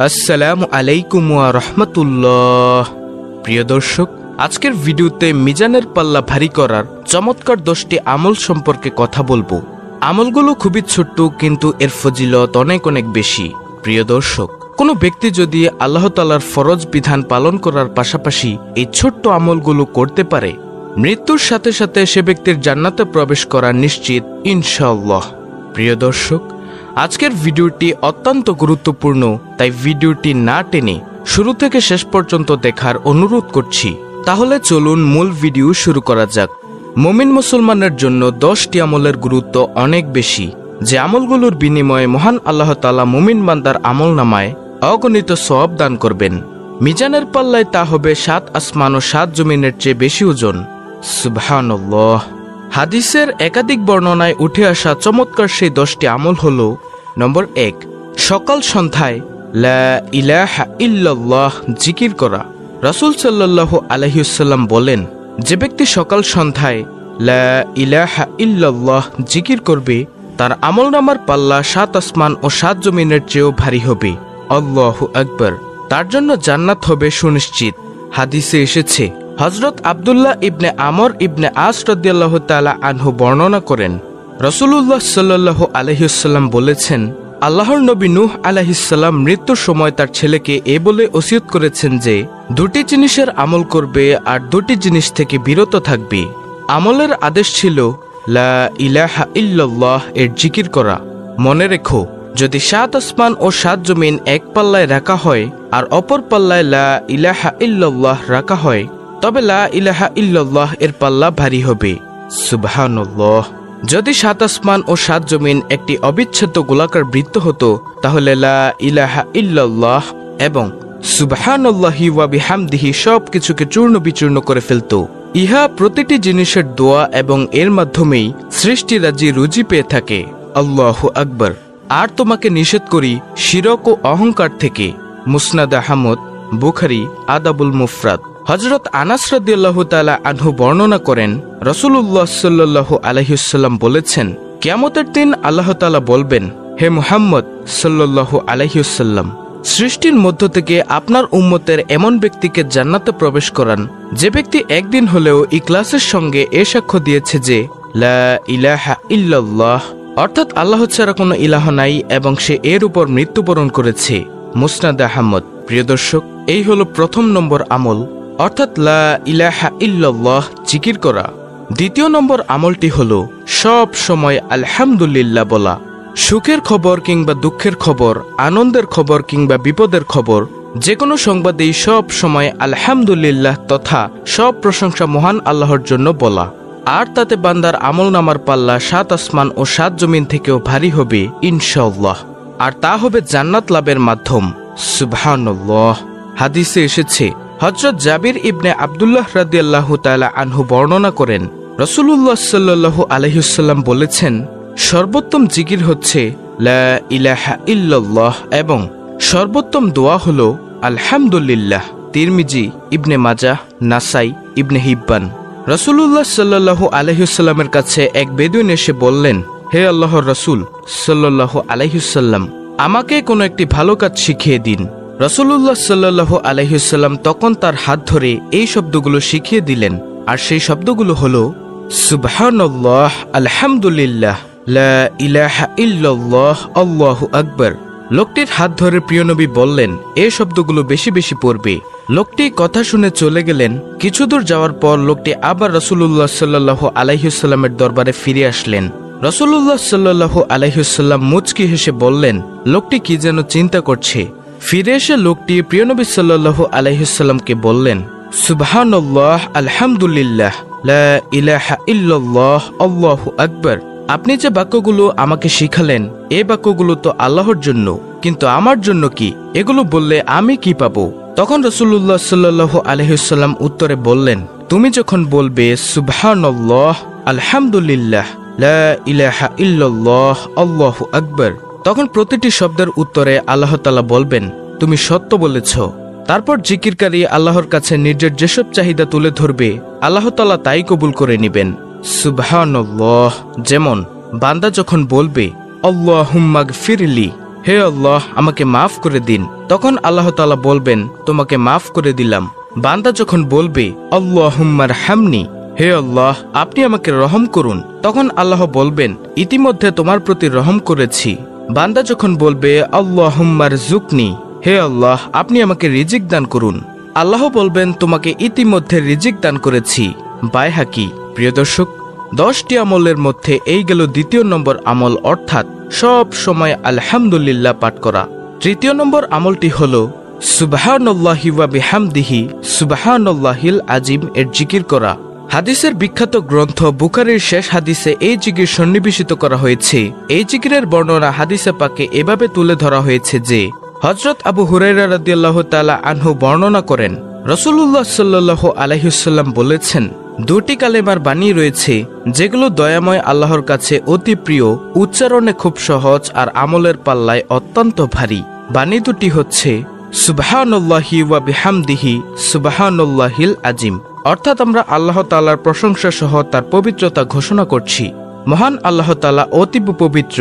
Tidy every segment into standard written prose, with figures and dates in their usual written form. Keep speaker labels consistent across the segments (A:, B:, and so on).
A: আসসালামু আলাইকুম ওয়া রাহমাতুল্লাহ। প্রিয় দর্শক, আজকের ভিডিওতে মিজানের পাল্লা ভারী করার চমৎকার 10টি আমল সম্পর্কে কথা বলবো। আমলগুলো খুবই ছোট্ট, কিন্তু এর ফজিলত অনেক অনেক বেশি। প্রিয় দর্শক, কোনো ব্যক্তি যদি আল্লাহ তাআলার ফরজ বিধান পালন করার পাশাপাশি এই ছোট্ট আমলগুলো করতে পারে, মৃত্যুর সাথে সাথে সে ব্যক্তির জান্নাতে প্রবেশ করা নিশ্চিত ইনশাআল্লাহ। প্রিয় দর্শক, আজকের ভিডিওটি অত্যন্ত গুরুত্বপূর্ণ, তাই ভিডিওটি না টেনে শুরু থেকে শেষ পর্যন্ত দেখার অনুরোধ করছি। তাহলে চলুন মূল ভিডিও শুরু করা যাক। মুমিন মুসলমানের জন্য 10টি আমলের গুরুত্ব অনেক বেশি, যে আমলগুলোর বিনিময়ে মহান আল্লাহ তাআলা মুমিন বান্দার আমলনামায় অগণিত সওয়াব দান করবেন। মিজানের পাল্লায় তা হবে 7 আসমান ও 7 জমিনের চেয়ে বেশি ওজন। সুবহানাল্লাহ। হাদিসের একাধিক বর্ণনায় উঠে আসা চমৎকার সেই 10টি আমল হল: নম্বর 1, সকাল সন্ধ্যায় লা ইলাহা ইল্লাল্লাহ জিকির করা। রাসূল সাল্লাল্লাহু আলাইহি ওয়াসাল্লাম বলেন, যে ব্যক্তি সকাল সন্ধ্যায় লা ইলাহা ইল্লাল্লাহ জিকির করবে, তার আমলনামার পাল্লা 7 আসমান ও 7 জমিনের চেয়েও ভারী হবে। আল্লাহু আকবার। তার জন্য জান্নাত হবে সুনিশ্চিত। হাদিসে এসেছে, হযরত আব্দুল্লাহ ইবনে আমর ইবনে আস রাদিয়াল্লাহু তাআলা আনহু বর্ণনা করেন, রাসূলুল্লাহ সাল্লাল্লাহু আলাইহি ওয়াসাল্লাম বলেছেন, আল্লাহর নবী নূহ আলাইহিস সালাম মৃত্যুর সময় তার ছেলেকে বলে ওসিয়ত করেছেন যে 2টি জিনিসের আমল করবে আর 2টি জিনিস থেকে বিরত থাকবে। আমলের আদেশ ছিল লা ইলাহা ইল্লাল্লাহ এর জিকির করা। মনে রেখো, যদি 7 আসমান ও 7 জমিন এক পাল্লায় রাখা হয় আর অপর পাল্লায় লা ইলাহা ইল্লাল্লাহ রাখা হয়, তবে লা ইলাহা ইল্লাল্লাহ এর পাল্লা ভারী হবে। সুবহানাল্লাহ। যদি 7 আসমান ও 7 জমিন একটি অবিচ্ছেদ্য গোলাকার বৃত্ত হতো, তাহলে লা ইলাহা ইল্লাল্লাহ এবং সুবহানাল্লাহি ওয়া বিহামদিহি সবকিছুকে চূর্ণ বিচূর্ণ করে ফেলত। ইহা প্রতিটি জিনিসের দোয়া এবং এর মাধ্যমেই সৃষ্টিরাজি রুজি পেয়ে থাকে। আল্লাহু আকবার। আর তোমাকে নিষেধ করি শিরক ও অহংকার থেকে। মুসনাদ আহমদ, বুখারী, আদাবুল মুফরাদ। হযরত আনাস রাদিয়াল্লাহু তাআলা আনহু বর্ণনা করেন, রাসূলুল্লাহ সাল্লাল্লাহু আলাইহি ওয়াসাল্লাম বলেছেন, কিয়ামতের দিন আল্লাহ তাআলা বলবেন, হে মুহাম্মদ সাল্লাল্লাহু আলাইহি ওয়াসাল্লাম, সৃষ্টির মধ্য থেকে আপনার উম্মতের এমন ব্যক্তিকে জান্নাতে প্রবেশ করান, যে ব্যক্তি একদিন হলেও ইখলাসের সঙ্গে সাক্ষ্য দিয়েছে যে লা ইলাহা ইল্লাল্লাহ, অর্থাৎ আল্লাহ ছাড়া কোনো ইলাহ নাই, এবং সে এর উপর মৃত্যুবরণ করেছে। মুসনাদ আহমদ। প্রিয় দর্শক, এই হলো প্রথম নম্বর আমল, অর্থাৎ লা ইলাহা ইল্লাল্লাহ জিকির করা। দ্বিতীয় নম্বর আমলটি হলো সব সময় আলহামদুলিল্লাহ বলা। সুখের খবর কিংবা দুঃখের খবর, আনন্দের খবর কিংবা বিপদের খবর, যে কোনো সংবাদেই সব সময় আলহামদুলিল্লাহ তথা সব প্রশংসা মহান আল্লাহর জন্য বলা। আর তাতে বান্দার আমলনামার পাল্লা 7 আসমান ও 7 জমিন থেকেও ভারী হবে ইনশাআল্লাহ। আর তা হবে জান্নাত লাভের মাধ্যম। সুবহানাল্লাহ। হাদিসে এসেছে, হযরত জাবির ইবনে আব্দুল্লাহ রাদিয়াল্লাহু তাআলা আনহু বর্ণনা করেন, রাসূলুল্লাহ সাল্লাল্লাহু আলাইহি ওয়াসাল্লাম বলেছেন, সর্বোত্তম জিকির হচ্ছে লা ইলাহা ইল্লাল্লাহ এবং সর্বোত্তম দোয়া হলো আলহামদুলিল্লাহ। তিরমিজি, ইবনে মাজাহ, নাসাই, ইবনে হিব্বান। রাসূলুল্লাহ সাল্লাল্লাহু আলাইহি ওয়াসাল্লামের কাছে এক বেদুইন এসে বললেন, হে আল্লাহর রাসূল সাল্লাল্লাহু আলাইহি ওয়াসাল্লাম, আমাকে কোনো একটি ভালো কাজ শিখিয়ে দিন। রাসূলুল্লাহ সাল্লাল্লাহু আলাইহি ওয়াসাল্লাম তখন তার হাত ধরে এই শব্দগুলো শিখিয়ে দিলেন, আর সেই শব্দগুলো হলো সুবহানাল্লাহ, আলহামদুলিল্লাহ, লা ইলাহা ইল্লাল্লাহ, আল্লাহু আকবার। লোকটির হাত ধরে প্রিয় নবী বললেন, এই শব্দগুলো বেশি বেশি পড়বে। লোকটি কথা শুনে চলে গেলেন। কিছু দূর যাওয়ার পর লোকটি আবার রাসূলুল্লাহ সাল্লাল্লাহু আলাইহি ওয়াসাল্লামের দরবারে ফিরে আসলেন। রাসূলুল্লাহ সাল্লাল্লাহু আলাইহি ওয়াসাল্লাম মুচকি হেসে বললেন, লোকটি কি যেন চিন্তা করছে। ফিরে এসে লোকটি প্রিয় নবী সাল্লাল্লাহু আলাইহি ওয়াসাল্লামকে বললেন, সুবহানাল্লাহ, আলহামদুলিল্লাহ, লা ইলাহা ইল্লাল্লাহ, আল্লাহু আকবার। আপনি যে বাক্যগুলো আমাকে শিখালেন, এই বাক্যগুলো তো আল্লাহর জন্য, কিন্তু আমার জন্য কি? এগুলো বললে আমি কি পাবো? তখন রাসূলুল্লাহ সাল্লাল্লাহু আলাইহি ওয়াসাল্লাম উত্তরে বললেন, তুমি যখন বলবে সুবহানাল্লাহ, আলহামদুলিল্লাহ, লা ইলাহা ইল্লাল্লাহ, আল্লাহু আকবার, তখন প্রতিটি শব্দের উত্তরে আল্লাহ তাআলা বলবেন, তুমি সত্য বলেছ। তারপর জিকিরকারী আল্লাহর কাছে নিজের যেসব চাহিদা তুলে ধরবে, আল্লাহ তাআলা তাই কবুল করে নেবেন। সুবহানাল্লাহ। যেমন বান্দা যখন বলবে আল্লাহুম্মা গফিরলি, হে আল্লাহ, আমাকে মাফ করে দিন, তখন আল্লাহ তাআলা বলবেন, তোমাকে মাফ করে দিলাম। বান্দা যখন বলবে আল্লাহুম্মার হামনি, হে আল্লাহ আপনি আমাকে রহম করুন, তখন আল্লাহ বলবেন, ইতিমধ্যে তোমার প্রতি রহম করেছি। বান্দা যখন বলবে আল্লাহুম্মার জুকনি, হে আল্লাহ আপনি আমাকে রিজিক দান করুন, আল্লাহ বলবেন, তোমাকে ইতিমধ্যে রিজিক দান করেছি। বাইহাকি। প্রিয় দর্শক, 10টি আমলের মধ্যে এই গেল দ্বিতীয় নম্বর আমল, অর্থাৎ সব সময় আলহামদুলিল্লাহ পাঠ করা। তৃতীয় নম্বর আমলটি হল সুবহানাল্লাহি ওয়া বিহামদিহি সুবহানাল্লাহিল আজিম এর জিকির করা। হাদিসের বিখ্যাত গ্রন্থ বুখারীর শেষ হাদিসে এই জিকির সন্নিবেশিত করা হয়েছে। এই জিকিরের বর্ণনা হাদিসে পাকে এভাবে তুলে ধরা হয়েছে যে, হযরত আবু হুরায়রা রাদিয়াল্লাহু তাআলা আনহু বর্ণনা করেন, রাসূলুল্লাহ সাল্লাল্লাহু আলাইহি ওয়াসাল্লাম বলেছেন, দুটি কালেমার বাণী রয়েছে যেগুলো দয়াময় আল্লাহর কাছে অতি প্রিয়, উচ্চারণে খুব সহজ আর আমলের পাল্লায় অত্যন্ত ভারী। বাণী দুটি হচ্ছে সুবহানাল্লাহি ওয়া বিহামদিহি সুবহানাল্লাহিল আজিম, অর্থাৎ আমরা আল্লাহ তাআলার প্রশংসা সহ তার পবিত্রতা ঘোষণা করছি। মহান আল্লাহ তাআলা অতীব পবিত্র।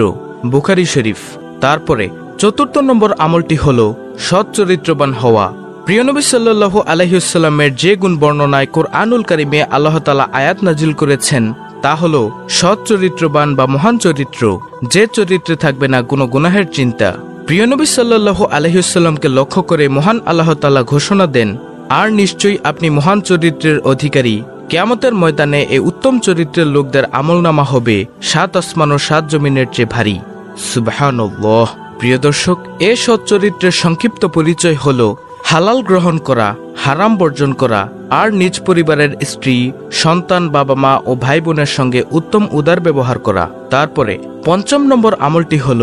A: বুখারী শরীফ। তারপরে চতুর্থ নম্বর আমলটি হল সৎ চরিত্রবান হওয়া। প্রিয় নবী সাল্লাল্লাহু আলাইহি ওয়াসাল্লামের যে গুণ বর্ণনায় কুরআনুল কারীমে আল্লাহ তাআলা আয়াত নাজিল করেছেন তা হল সৎ চরিত্রবান বা মহান চরিত্র, যে চরিত্রে থাকবে না কোনো গুনাহের চিন্তা। প্রিয় নবী সাল্লাল্লাহু আলাইহি ওয়াসাল্লামকে লক্ষ্য করে মহান আল্লাহ তাআলা ঘোষণা দেন, আর নিশ্চয়ই আপনি মহান চরিত্রের অধিকারী। কিয়ামতের ময়দানে এই উত্তম চরিত্রের লোকদের আমলনামা হবে 7 আসমান ও 7 জমিনের চেয়ে ভারী। সুবহানাল্লাহ। প্রিয় দর্শক, এ সৎ চরিত্রের সংক্ষিপ্ত পরিচয় হল হালাল গ্রহণ করা, হারাম বর্জন করা, আর নিজ পরিবারের স্ত্রী, সন্তান, বাবা মা ও ভাই বোনের সঙ্গে উত্তম উদার ব্যবহার করা। তারপরে পঞ্চম নম্বর আমলটি হল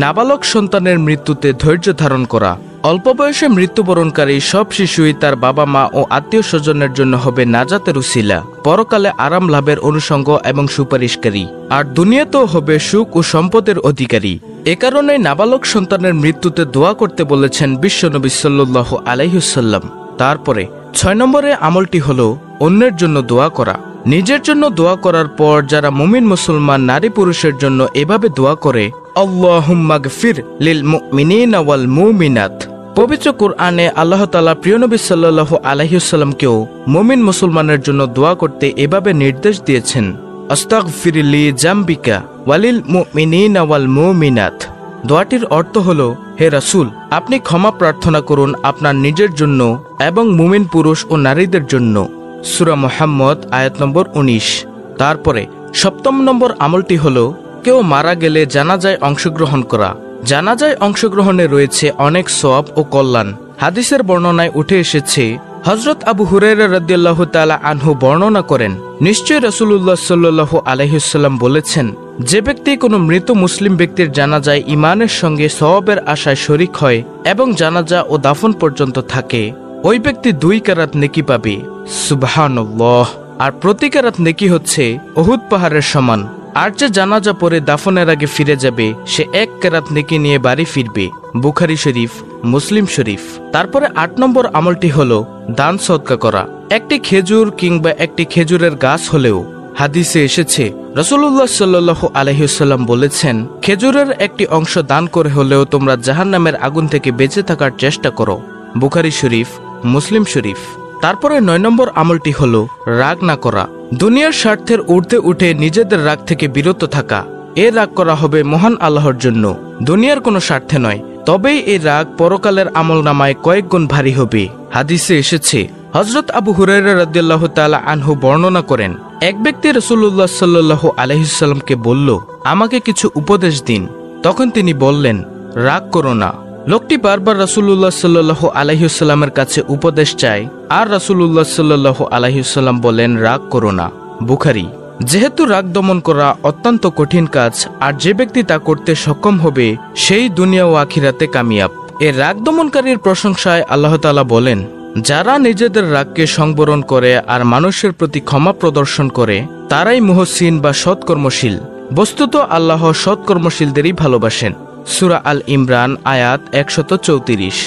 A: নাবালক সন্তানের মৃত্যুতে ধৈর্য ধারণ করা। অল্প বয়সে মৃত্যুবরণকারী সব শিশুই তার বাবা মা ও আত্মীয় স্বজনের জন্য হবে নাজাতের উসিলা, পরকালে আরাম লাভের অনুষঙ্গ এবং সুপারিশকারী, আর দুনিয়াতেও হবে সুখ ও সম্পদের অধিকারী। এ কারণে নাবালক সন্তানের মৃত্যুতে দোয়া করতে বলেছেন বিশ্বনবী সাল্লাল্লাহু আলাইহি ওয়াসাল্লাম। তারপরে 6 নম্বরে আমলটি হল অন্যের জন্য দোয়া করা। নিজের জন্য দোয়া করার পর যারা মুমিন মুসলমান নারী পুরুষের জন্য এভাবে দোয়া করে, আল্লাহুম্মা গফির লিল মুমিনিনা ওয়াল মুমিনাত। পবিত্র কুরআনে আল্লাহ তাআলা প্রিয় নবী সাল্লাল্লাহু আলাইহি ওয়াসাল্লামকেও মুমিন মুসলমানের জন্য দোয়া করতে এভাবে নির্দেশ দিয়েছেন, আস্তাগফির লি জামবিকা ওয়ালিল মুমিনিনা ওয়াল মুমিনাত। দোয়াটির অর্থ হল, হে রাসূল, আপনি ক্ষমা প্রার্থনা করুন আপনার নিজের জন্য এবং মুমিন পুরুষ ও নারীদের জন্য। সূরা মুহাম্মদ আয়াত নম্বর 19। তারপরে 7ম নম্বর আমলটি হল কেউ মারা গেলে জানাজায় অংশগ্রহণ করা। জানাজায় অংশগ্রহণে রয়েছে অনেক সওয়াব ও কল্যাণ। হাদিসের বর্ণনায় উঠে এসেছে, হযরত আবু হুরায়রা রাদিয়াল্লাহু তাআলা আনহু বর্ণনা করেন, নিশ্চয়ই রাসূলুল্লাহ সাল্লাল্লাহু আলাইহি ওয়াসাল্লাম বলেছেন, যে ব্যক্তি কোনো মৃত মুসলিম ব্যক্তির জানাজায় ঈমানের সঙ্গে সওয়াবের আশায় শরীক হয় এবং জানাজা ও দাফন পর্যন্ত থাকে, ওই ব্যক্তি 2 কেরাত নেকি পাবে। সুবহানাল্লাহ। আর প্রতি কেরাত নেকি হচ্ছে উহুদ পাহাড়ের সমান। আর যে জানাজা পরে দাফনের আগে ফিরে যাবে সে 1 কেরাত নেকি নিয়ে বাড়ি ফিরবে। বুখারী শরীফ, মুসলিম শরীফ। তারপরে 8 নম্বর আমলটি হলো দান সদকা করা। একটি খেজুর কিংবা একটি খেজুরের গাছ হলেও হাদিসে এসেছে, রাসূলুল্লাহ সাল্লাল্লাহু আলাইহি ওয়াসাল্লাম বলেছেন, খেজুরের একটি অংশ দান করে হলেও তোমরা জাহান্নামের আগুন থেকে বেঁচে থাকার চেষ্টা করো। বুখারী শরীফ, মুসলিম শরীফ। তারপরে 9 নম্বর আমলটি হলো রাগ না করা। দুনিয়ার স্বার্থের ঊর্ধ্বে উঠে নিজেদের রাগ থেকে বিরত থাকা। এ রাগ করা হবে মহান আল্লাহর জন্য, দুনিয়ার কোনো স্বার্থে নয়। তবেই এই রাগ পরকালের আমলনামায় কয়েক গুণ ভারী হবে। হাদিসে এসেছে, হযরত আবু হুরায়রা রাদিয়াল্লাহু তাআলা আনহু বর্ণনা করেন, এক ব্যক্তি রাসূলুল্লাহ সাল্লাল্লাহু আলাইহি ওয়াসাল্লামকে বলল, আমাকে কিছু উপদেশ দিন। তখন তিনি বললেন, রাগ করো না। লোকটি বারবার রাসূলুল্লাহ সাল্লাল্লাহু আলাইহি ওয়াসাল্লামের কাছে উপদেশ চায়, আর রাসূলুল্লাহ সাল্লাল্লাহু আলাইহি ওয়াসাল্লাম বলেন, রাগ করো না। বুখারী। যেহেতু রাগ দমন করা অত্যন্ত কঠিন কাজ, আর যে ব্যক্তি তা করতে সক্ষম হবে সেই দুনিয়া ও আখিরাতে কামিয়াব। এ রাগ দমনকারীর প্রশংসায় আল্লাহ তাআলা বলেন, যারা নিজেদের রাগকে সংবরণ করে আর মানুষের প্রতি ক্ষমা প্রদর্শন করে তারাই মুহসিন বা সৎকর্মশীল। বস্তুত আল্লাহ সৎকর্মশীলদেরই ভালোবাসেন। সূরা আল ইমরান আয়াত 134।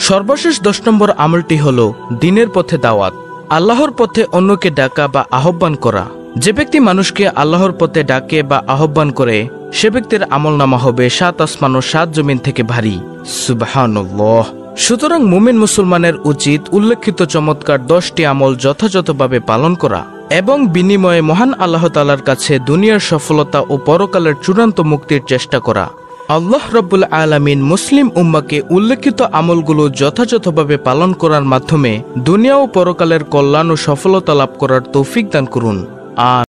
A: সর্বশেষ 10 নম্বর আমলটি হলো দ্বীনের পথে দাওয়াত। আল্লাহর পথে অন্যকে ডাকা বা আহ্বান করা। যে ব্যক্তি মানুষকে আল্লাহর পথে ডাকে বা আহ্বান করে সে ব্যক্তির আমলনামা হবে 7 আসমান ও 7 জমিন থেকে ভারী। সুবহানাল্লাহ। সুতরাং মুমিন মুসলমানের উচিত উল্লেখিত চমৎকার 10টি আমল যথাযথভাবে পালন করা এবং বিনিময়ে মহান আল্লাহ তাআলার কাছে দুনিয়ার সফলতা ও পরকালের চূড়ান্ত মুক্তির চেষ্টা করা। আল্লাহ রাব্বুল আলামিন মুসলিম উম্মাহকে উল্লেখিত আমলগুলো যথাযথভাবে পালন করার মাধ্যমে দুনিয়া ও পরকালের কল্যাণ ও সফলতা লাভ করার তৌফিক দান করুন।